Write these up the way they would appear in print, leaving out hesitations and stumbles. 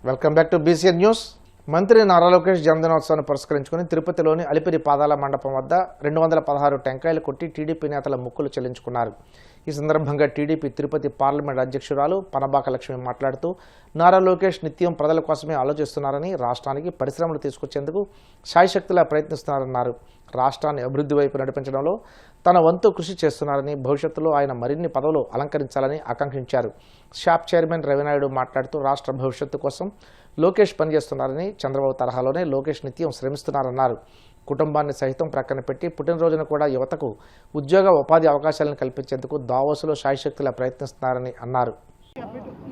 Welcome back to BCN news. మంత్రి నారా లోకేష్ జన్మదినోత్సవాన్ని పురస్కరించుకుని తిరుపతిలోని అలిపిరి పాదాల మండపం వద్ద 216 టెంకాయలు కొట్టి టీడీపీ నేతల మొక్కులు చెల్లించుకున్నారు. ఈ సందర్భంగా టీడీపీ తిరుపతి పార్లమెంట్ అధ్యక్షురాలు పనబాక లక్ష్మి మాట్లాడుతూ నారా లోకేష్ నిత్యం ప్రజల కోసమే ఆలోచిస్తున్నారని, రాష్ట్రానికి పరిశ్రమలు తీసుకొచ్చేందుకు శాయశక్తిలా ప్రయత్నిస్తున్నారన్నారు. రాష్ట్రాన్ని అభివృద్ధి వైపు నడిపించడంలో తన వంతు కృషి చేస్తున్నారని, భవిష్యత్తులో ఆయన మరిన్ని పదవులు అలంకరించాలని ఆకాంక్షించారు. షాప్ చైర్మన్ రవినాయుడు మాట్లాడుతూ రాష్ట్ర భవిష్యత్తు కోసం లోకేష్ పనిచేస్తున్నారని, చంద్రబాబు తరహాలోనే లోకేష్ నిత్యం శ్రమిస్తున్నారన్నారు. కుటుంబాన్ని సహితం ప్రక్కన పెట్టి పుట్టినరోజున కూడా యువతకు ఉద్యోగ ఉపాధి అవకాశాలను కల్పించేందుకు దావోసులో శాయశక్తిలా ప్రయత్నిస్తున్నారని అన్నారు.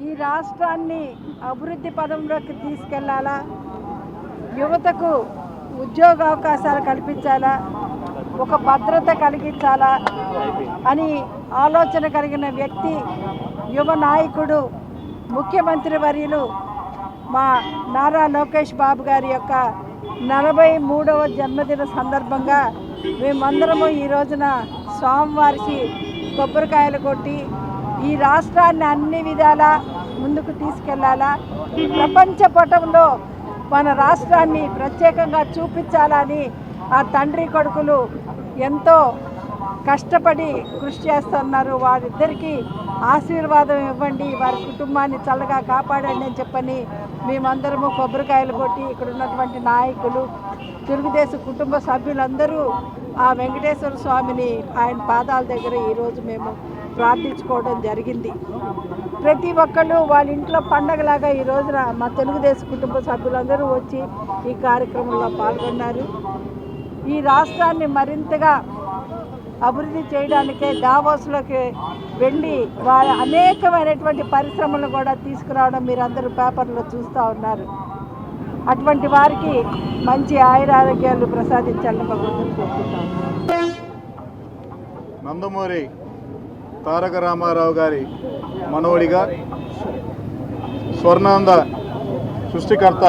ఈ రాష్ట్రాన్ని అభివృద్ధి పదంలోకి తీసుకెళ్లాలా, యువతకు ఉద్యోగ అవకాశాలు కల్పించాలా, ఒక భద్రత కలిగించాలా అని ఆలోచన కలిగిన వ్యక్తి, యువ నాయకుడు, ముఖ్యమంత్రి వర్యులు మా నారా లోకేష్ బాబు గారి యొక్క 43వ జన్మదిన సందర్భంగా మేమందరము ఈ రోజున స్వామివారికి కొబ్బరికాయలు కొట్టి ఈ రాష్ట్రాన్ని అన్ని విధాలా ముందుకు తీసుకెళ్లాలా, ప్రపంచ పటంలో మన రాష్ట్రాన్ని ప్రత్యేకంగా చూపించాలని ఆ తండ్రి కొడుకులు ఎంతో కష్టపడి కృషి చేస్తున్నారు. వారిద్దరికీ ఆశీర్వాదం ఇవ్వండి, వారి కుటుంబాన్ని చల్లగా కాపాడండి అని చెప్పని మేమందరము కొబ్బరికాయలు కొట్టి ఇక్కడ ఉన్నటువంటి నాయకులు, తెలుగుదేశం కుటుంబ సభ్యులందరూ ఆ వెంకటేశ్వర స్వామిని ఆయన పాదాల దగ్గర ఈరోజు మేము ప్రార్థించుకోవడం జరిగింది. ప్రతి ఒక్కళ్ళు వాళ్ళ ఇంట్లో పండగలాగా ఈ రోజున మా తెలుగుదేశం కుటుంబ సభ్యులందరూ వచ్చి ఈ కార్యక్రమంలో పాల్గొన్నారు. ఈ రాష్ట్రాన్ని మరింతగా అభివృద్ధి చేయడానికే దావోస్లోకి వెళ్ళి వారి అనేకమైనటువంటి పరిశ్రమలు కూడా తీసుకురావడం మీరందరూ పేపర్లో చూస్తూ ఉన్నారు. అటువంటి వారికి మంచి ఆయురారోగ్యాలు ప్రసాదించాలని భగవంతుని కోరుకుంటాం. నందమూరి తారక రామారావు గారి మనవడిగా, స్వర్ణాంద సృష్టికర్త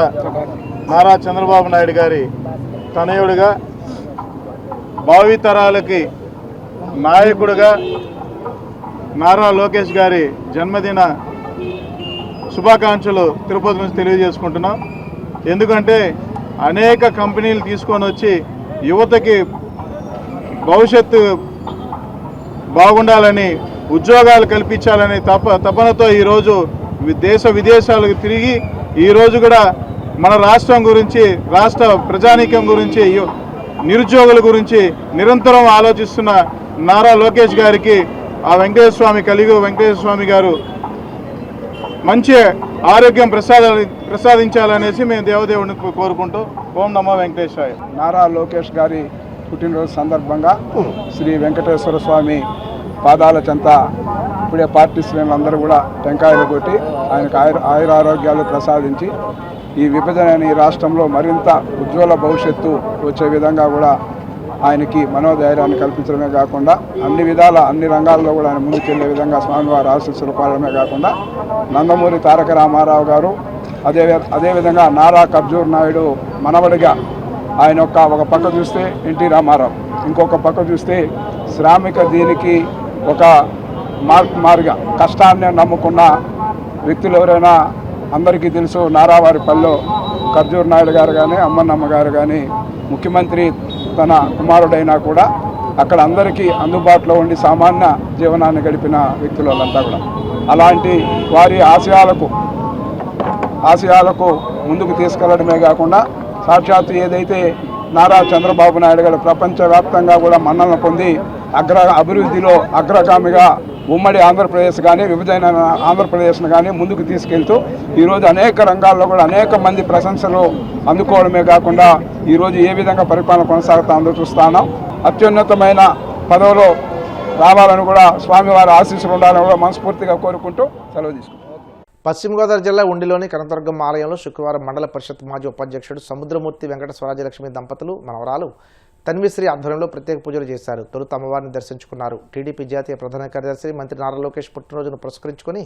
నారా చంద్రబాబు నాయుడు గారి తనయుడిగా, భావితరాలకి నాయకుడిగా నారా లోకేష్ గారి జన్మదిన శుభాకాంక్షలు తిరుపతి నుంచి తెలియజేసుకుంటున్నాం. ఎందుకంటే అనేక కంపెనీలు తీసుకొని వచ్చి యువతకి భవిష్యత్తు బాగుండాలని, ఉద్యోగాలు కల్పించాలని తపనతో ఈరోజు దేశ విదేశాలకు తిరిగి ఈరోజు కూడా మన రాష్ట్రం గురించి, రాష్ట్ర ప్రజానీకం గురించి, నిరుద్యోగుల గురించి నిరంతరం ఆలోచిస్తున్న నారా లోకేష్ గారికి ఆ వెంకటేశ్వర స్వామి గారు మంచి ఆరోగ్యం ప్రసాదించాలనేసి మేము దేవదేవుడిని కోరుకుంటూ ఓం నమో వెంకటేశ్వరాయ. నారా లోకేష్ గారి పుట్టినరోజు సందర్భంగా శ్రీ వెంకటేశ్వర స్వామి పాదాల చెంత ఇప్పుడే పార్టీ శ్రేణులందరూ కూడా టెంకాయలు కొట్టి ఆయనకు ఆయురారోగ్యాలు ప్రసాదించి ఈ విభజన ఈ రాష్ట్రంలో మరింత ఉజ్వల భవిష్యత్తు వచ్చే విధంగా కూడా ఆయనకి మనోధైర్యాన్ని కల్పించడమే కాకుండా అన్ని విధాల అన్ని రంగాల్లో కూడా ఆయన ముందుకెళ్లే విధంగా స్వామివారి ఆశీస్సులు పాడడమే కాకుండా నందమూరి తారక రామారావు గారు అదేవిధంగా నారా ఖర్జూర్ నాయుడు మనవడిగా ఆయన ఒక పక్క చూస్తే ఎన్టీ రామారావు, ఇంకొక పక్క చూస్తే శ్రామిక దీనికి ఒక మార్గా కష్టాన్ని నమ్ముకున్న వ్యక్తులు ఎవరైనా అందరికీ తెలుసు. నారావారిపల్లిలో ఖర్జూర్ నాయుడు గారు కానీ, అమ్మన్నమ్మ గారు కానీ, ముఖ్యమంత్రి తన కుమారుడైనా కూడా అక్కడ అందరికీ అందుబాటులో ఉండి సామాన్య జీవనాన్ని గడిపిన వ్యక్తులు వాళ్ళంతా కూడా. అలాంటి వారి ఆశయాలకు ముందుకు తీసుకెళ్లడమే కాకుండా సాక్షాత్తు ఏదైతే నారా చంద్రబాబు నాయుడు గారు ప్రపంచవ్యాప్తంగా కూడా మన్నలను పొంది అభివృద్ధిలో అగ్రగామిగా ఉమ్మడి ఆంధ్రప్రదేశ్ కానీ, విభజన ఆంధ్రప్రదేశ్ను కానీ ముందుకు తీసుకెళ్తూ ఈరోజు అనేక రంగాల్లో కూడా అనేక మంది ప్రశంసలు అందుకోవడమే కాకుండా ఈరోజు ఏ విధంగా పరిపాలన కొనసాగుతుందో చూస్తాను. అత్యున్నతమైన పదవిలో రావాలని కూడా స్వామివారి ఆశీస్సులు ఉండాలని కూడా మనస్ఫూర్తిగా కోరుకుంటూ సెలవు తీసుకుంటాం. పశ్చిమ గోదావరి జిల్లా ఉండిలోని కనకదుర్గమ్మ ఆలయంలో శుక్రవారం మండల పరిషత్ మాజీ ఉపాధ్యక్షుడు సముద్రమూర్తి వెంకట స్వరాజ్యలక్ష్మి దంపతులు మనవరాలు తన్విశ్రీ ఆధ్వర్యంలో ప్రత్యేక పూజలు చేశారు. తొలుత అమ్మవారిని దర్శించుకున్నారు. టీడీపీ జాతీయ ప్రధాన కార్యదర్శి మంత్రి నారా లోకేష్ పుట్టినరోజును పురస్కరించుకుని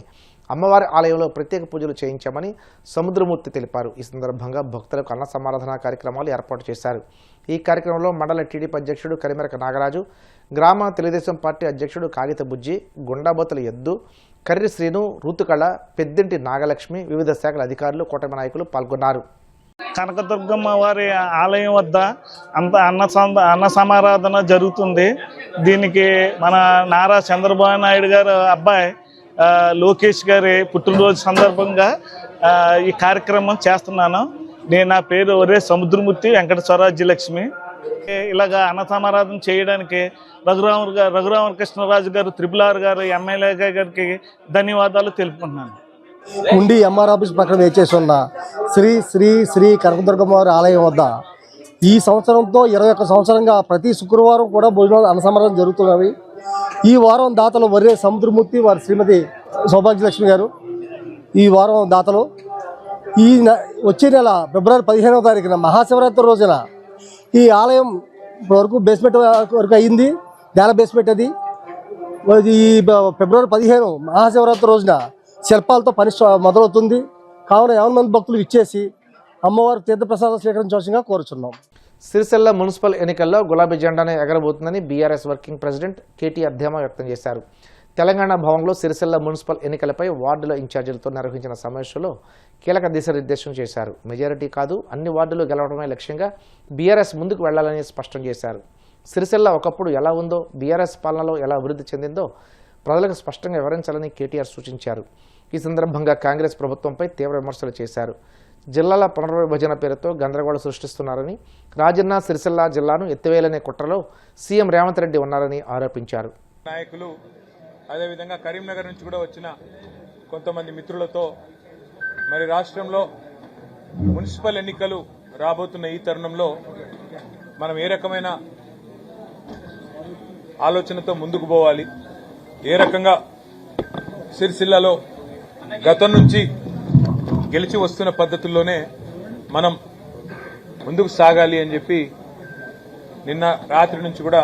అమ్మవారి ఆలయంలో ప్రత్యేక పూజలు చేయించామని సముద్రమూర్తి తెలిపారు. ఈ సందర్భంగా భక్తులకు అన్న సమారాధన కార్యక్రమాలు ఏర్పాటు చేశారు. ఈ కార్యక్రమంలో మండల టీడీపీ అధ్యక్షుడు కరిమెరక నాగరాజు, గ్రామ తెలుగుదేశం పార్టీ అధ్యక్షుడు కాగిత బుజ్జి, గుండాబోతుల ఎద్దు, కర్రి శ్రీను, రూతుకళ, పెద్దింటి నాగలక్ష్మి, వివిధ శాఖల అధికారులు, కూటమి నాయకులు పాల్గొన్నారు. కనకదుర్గమ్మ వారి ఆలయం వద్ద అన్న సమారాధన జరుగుతుంది. దీనికి మన నారా చంద్రబాబు నాయుడు గారు అబ్బాయి లోకేష్ గారి పుట్టినరోజు సందర్భంగా ఈ కార్యక్రమం చేస్తున్నాను. నా పేరు ఒరే సముద్రమూర్తి వెంకట స్వరాజ్యలక్ష్మి. ఇలాగా అన్న సమారాధన చేయడానికి రఘురామకృష్ణరాజు గారు, RRR గారు, ఎమ్మెల్యే గారికి ధన్యవాదాలు తెలుపుకుంటున్నాను. ఉండి ఎంఆర్ ఆఫీస్ పక్కన వేచేసి ఉన్న శ్రీ శ్రీ శ్రీ కనకదుర్గమ్మ వారి ఆలయం వద్ద ఈ సంవత్సరంతో 21 సంవత్సరంగా ప్రతి శుక్రవారం కూడా భోజనాలు అన్నసమారాధన జరుగుతున్నవి. ఈ వారం దాతలు వర్రే సముద్రమూర్తి వారి శ్రీమతి సౌభాగ్యలక్ష్మి గారు ఈ వారం దాతలు. వచ్చే నెల ఫిబ్రవరి 15వ తారీఖున మహాశివరాత్రి రోజున ఈ ఆలయం వరకు బేస్మెంట్ వరకు అయ్యింది. నేల బేస్మెంట్ అది. ఈ ఫిబ్రవరి 15 మహాశివరాత్రి రోజున శిల్పాలతో పని మొదలవుతుంది. కావున 50 మంది భక్తులు ఇచ్చేసి అమ్మవారి తీర్థప్రసాదం స్వీకరించవలసిందిగా కోరుచున్నాం. సిరిసిల్ల మున్సిపల్ ఎన్నికల్లో గులాబీ జెండానే ఎగరబోతుందని బీఆర్ఎస్ వర్కింగ్ ప్రెసిడెంట్ కేటీఆర్ ధీమా వ్యక్తం చేశారు. తెలంగాణ భవన్లో సిరిసిల్ల మున్సిపల్ ఎన్నికలపై వార్డుల ఇన్ఛార్జీలతో నిర్వహించిన సమావేశంలో కీలక దిశానిర్దేశం చేశారు. మెజారిటీ కాదు, అన్ని వార్డులు గెలవడమే లక్ష్యంగా బీఆర్ఎస్ ముందుకు వెళ్లాలని స్పష్టం చేశారు. సిరిసిల్ల ఒకప్పుడు ఎలా ఉందో, బీఆర్ఎస్ పాలనలో ఎలా అభివృద్ధి చెందిందో ప్రజలకు స్పష్టంగా వివరించాలని కేటీఆర్ సూచించారు. ఈ సందర్భంగా కాంగ్రెస్ ప్రభుత్వంపై తీవ్ర విమర్శలు చేశారు. జిల్లాల పునర్విభజన పేరుతో గందరగోళం సృష్టిస్తున్నారని, రాజన్న సిరిసిల్ల జిల్లాను ఎత్తివేయాలనే కుట్రలో సీఎం రేవంత్ రెడ్డి ఉన్నారని ఆరోపించారు. నాయకులు అదేవిధంగా కరీంనగర్ నుంచి కూడా వచ్చిన కొంతమంది మిత్రులతో మరి రాష్ట్రంలో మున్సిపల్ ఎన్నికలు రాబోతున్న ఈ తరుణంలో మనం ఏ రకమైన ఆలోచనతో ముందుకు పోవాలి, ఏ రకంగా సిరిసిల్లలో గతం నుంచి గెలిచి వస్తున్న పద్ధతుల్లోనే మనం ముందుకు సాగాలి అని చెప్పి నిన్న రాత్రి నుంచి కూడా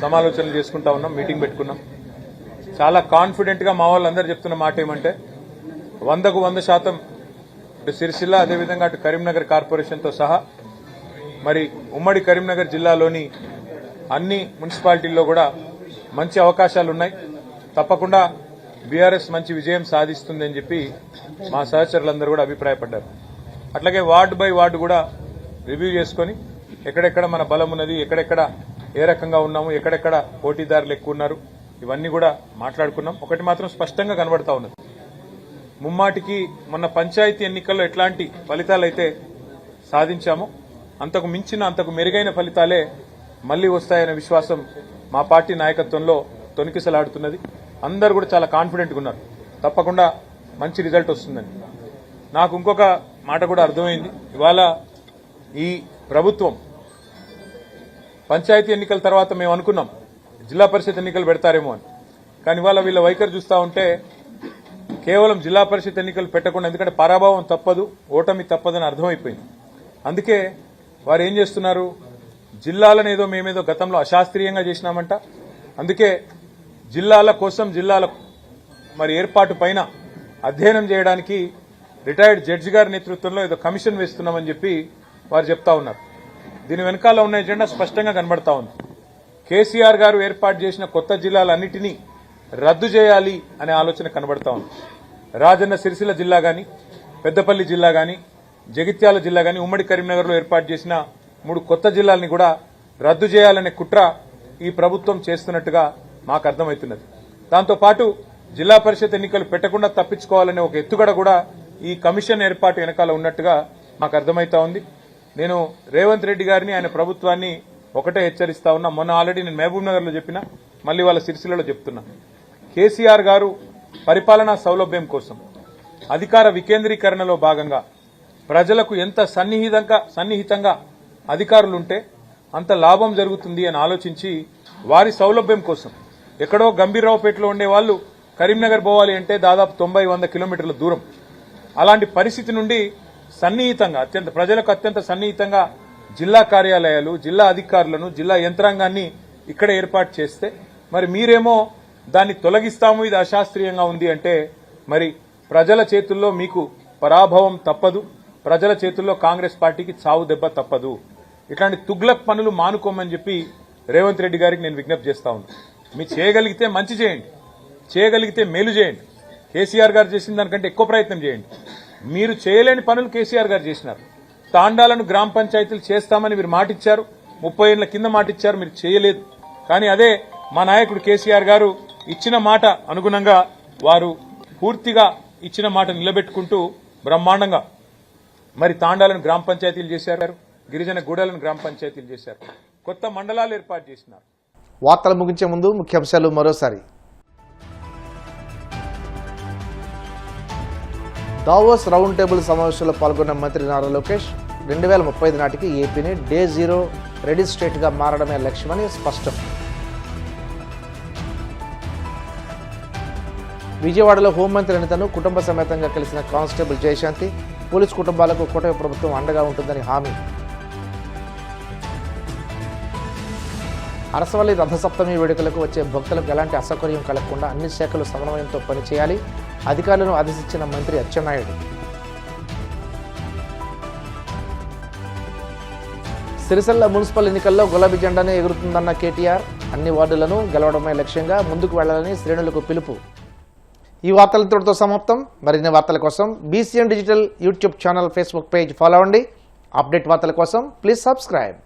సమాలోచనలు చేసుకుంటా ఉన్నాం, మీటింగ్ పెట్టుకున్నాం. చాలా కాన్ఫిడెంట్గా మా వాళ్ళందరూ చెప్తున్న మాట ఏమంటే 100కు 100% ఇటు సిరిసిల్ల అదేవిధంగా అటు కరీంనగర్ కార్పొరేషన్తో సహా మరి ఉమ్మడి కరీంనగర్ జిల్లాలోని అన్ని మున్సిపాలిటీల్లో కూడా మంచి అవకాశాలు ఉన్నాయి. తప్పకుండా బీఆర్ఎస్ మంచి విజయం సాధిస్తుంది అని చెప్పి మా సహచరులందరూ కూడా అభిప్రాయపడ్డారు. అట్లాగే వార్డు బై వార్డు కూడా రివ్యూ చేసుకుని ఎక్కడెక్కడ మన బలం ఉన్నది, ఎక్కడెక్కడ ఏ రకంగా ఉన్నాము, ఎక్కడెక్కడ పోటీదారులు ఎక్కువ ఉన్నారు, ఇవన్నీ కూడా మాట్లాడుకున్నాం. ఒకటి మాత్రం స్పష్టంగా కనబడతా ఉన్నది, ముమ్మాటికి మొన్న పంచాయతీ ఎన్నికల్లో ఎట్లాంటి ఫలితాలైతే సాధించామో అంతకు మించిన అంతకు మెరుగైన ఫలితాలే మళ్లీ వస్తాయనే విశ్వాసం మా పార్టీ నాయకత్వంలో తొణికిసలాడుతున్నది. అందరూ కూడా చాలా కాన్ఫిడెంట్గా ఉన్నారు, తప్పకుండా మంచి రిజల్ట్ వస్తుందని. నాకు ఇంకొక మాట కూడా అర్థమైంది. ఇవాళ ఈ ప్రభుత్వం పంచాయతీ ఎన్నికల తర్వాత మేము అనుకున్నాం జిల్లా పరిషత్ ఎన్నికలు పెడతారేమో అని, కానీ ఇవాళ వీళ్ళ వైఖరి చూస్తూ ఉంటే కేవలం జిల్లా పరిషత్ ఎన్నికలు పెట్టకుండా, ఎందుకంటే పరాభవం తప్పదు, ఓటమి తప్పదని అర్థమైపోయింది. అందుకే వారు ఏం చేస్తున్నారు, జిల్లాలను ఏదో మేమేదో గతంలో అశాస్త్రీయంగా చేసినామంట, అందుకే జిల్లాల కోసం జిల్లాల మరి ఏర్పాటు పైన అధ్యయనం చేయడానికి రిటైర్డ్ జడ్జి గారి నేతృత్వంలో ఏదో కమిషన్ వేస్తున్నామని చెప్పి వారు చెప్తా ఉన్నారు. దీని వెనకాల ఉన్న ఎజెండా స్పష్టంగా కనబడతా ఉంది. కేసీఆర్ గారు ఏర్పాటు చేసిన కొత్త జిల్లాలన్నింటినీ రద్దు చేయాలి అనే ఆలోచన కనబడతా ఉంది. రాజన్న సిరిసిల్ల జిల్లా గాని, పెద్దపల్లి జిల్లా గాని, జగిత్యాల జిల్లా గాని, ఉమ్మడి కరీంనగర్లో ఏర్పాటు చేసిన 3 కొత్త జిల్లాల్ని కూడా రద్దు చేయాలనే కుట్ర ఈ ప్రభుత్వం చేస్తున్నట్టుగా మాకు అర్థమవుతున్నది. దాంతోపాటు జిల్లా పరిషత్ ఎన్నికలు పెట్టకుండా తప్పించుకోవాలనే ఒక ఎత్తుగడ కూడా ఈ కమిషన్ ఏర్పాటు వెనకాల ఉన్నట్టుగా మాకు అర్థమవుతా ఉంది. నేను రేవంత్ రెడ్డి గారిని, ఆయన ప్రభుత్వాన్ని ఒకటే హెచ్చరిస్తా ఉన్నా. మొన్న ఆల్రెడీ నేను మహబూబ్ నగర్లో చెప్పినా, మళ్లీ వాళ్ళ సిరిసిల్లలో చెప్తున్నా. కేసీఆర్ గారు పరిపాలనా సౌలభ్యం కోసం అధికార వికేంద్రీకరణలో భాగంగా ప్రజలకు ఎంత సన్నిహితంగా అధికారులుంటే అంత లాభం జరుగుతుంది అని ఆలోచించి వారి సౌలభ్యం కోసం ఎక్కడో గంభీరావుపేటలో ఉండే వాళ్ళు కరీంనగర్ పోవాలి అంటే దాదాపు 90-100 కిలోమీటర్ల దూరం. అలాంటి పరిస్థితి నుండి సన్నిహితంగా ప్రజలకు అత్యంత సన్నిహితంగా జిల్లా కార్యాలయాలు, జిల్లా అధికారులను, జిల్లా యంత్రాంగాన్ని ఇక్కడ ఏర్పాటు చేస్తే మరి మీరేమో దాన్ని తొలగిస్తాము, ఇది అశాస్త్రీయంగా ఉంది అంటే మరి ప్రజల చేతుల్లో మీకు పరాభవం తప్పదు, ప్రజల చేతుల్లో కాంగ్రెస్ పార్టీకి చావు దెబ్బ తప్పదు. ఇట్లాంటి తుగ్లక్ పనులు మానుకోమని చెప్పి రేవంత్ రెడ్డి గారికి నేను విజ్ఞప్తి చేస్తా ఉన్నాను. మీరు చేయగలిగితే మంచి చేయండి, చేయగలిగితే మేలు చేయండి. కేసీఆర్ గారు చేసిన దానికంటే ఎక్కువ ప్రయత్నం చేయండి. మీరు చేయలేని పనులు కేసీఆర్ గారు చేసినారు. తాండాలను గ్రామ పంచాయతీలు చేస్తామని మీరు మాటిచ్చారు, 30 ఏళ్ల కింద మాటిచ్చారు, మీరు చేయలేదు. కానీ అదే మా నాయకుడు కేసీఆర్ గారు ఇచ్చిన మాట అనుగుణంగా వారు పూర్తిగా ఇచ్చిన మాట నిలబెట్టుకుంటూ బ్రహ్మాండంగా మరి తాండాలను గ్రామ పంచాయతీలు చేశారు, గిరిజన గూడలను గ్రామ పంచాయతీలు చేశారు, కొత్త మండలాలు ఏర్పాటు చేసినారు. వార్తలు ముగించే ముందు ముఖ్యాంశాలు మరోసారి. దావోస్ రౌండ్ టేబుల్ సమావేశంలో పాల్గొన్న మంత్రి నారా లోకేష్ 2035 నాటికి ఏపీని డే జీరో రెడీ స్టేట్గా మారడమే లక్ష్యమని స్పష్టం. విజయవాడలో హోంమంత్రి అనితను కుటుంబ సమేతంగా కలిసిన కానిస్టేబుల్ జయశాంతి, పోలీసు కుటుంబాలకు కూటమి ప్రభుత్వం అండగా ఉంటుందని హామీ. అరసవల్లి రథసప్తమి వేడుకలకు వచ్చే భక్తులకు ఎలాంటి అసౌకర్యం కలగకుండా అన్ని శాఖలు సమన్వయంతో పనిచేయాలి, అధికారులను ఆదేశించిన మంత్రి అచ్చెన్నాయుడు. సిరిసిల్ల మున్సిపల్ ఎన్నికల్లో గులాబీ జెండానే ఎగురుతుందన్న కేటీఆర్, అన్ని వార్డులను గెలవడమే లక్ష్యంగా ముందుకు వెళ్లాలని శ్రేణులకు పిలుపు. ఈ వార్తలు ఇంతటితో సమాప్తం. మరిన్ని వార్తల కోసం BCN digital YouTube channel, Facebook page follow అవ్వండి. అప్డేట్ వార్తల కోసం ప్లీజ్ సబ్స్క్రైబ్.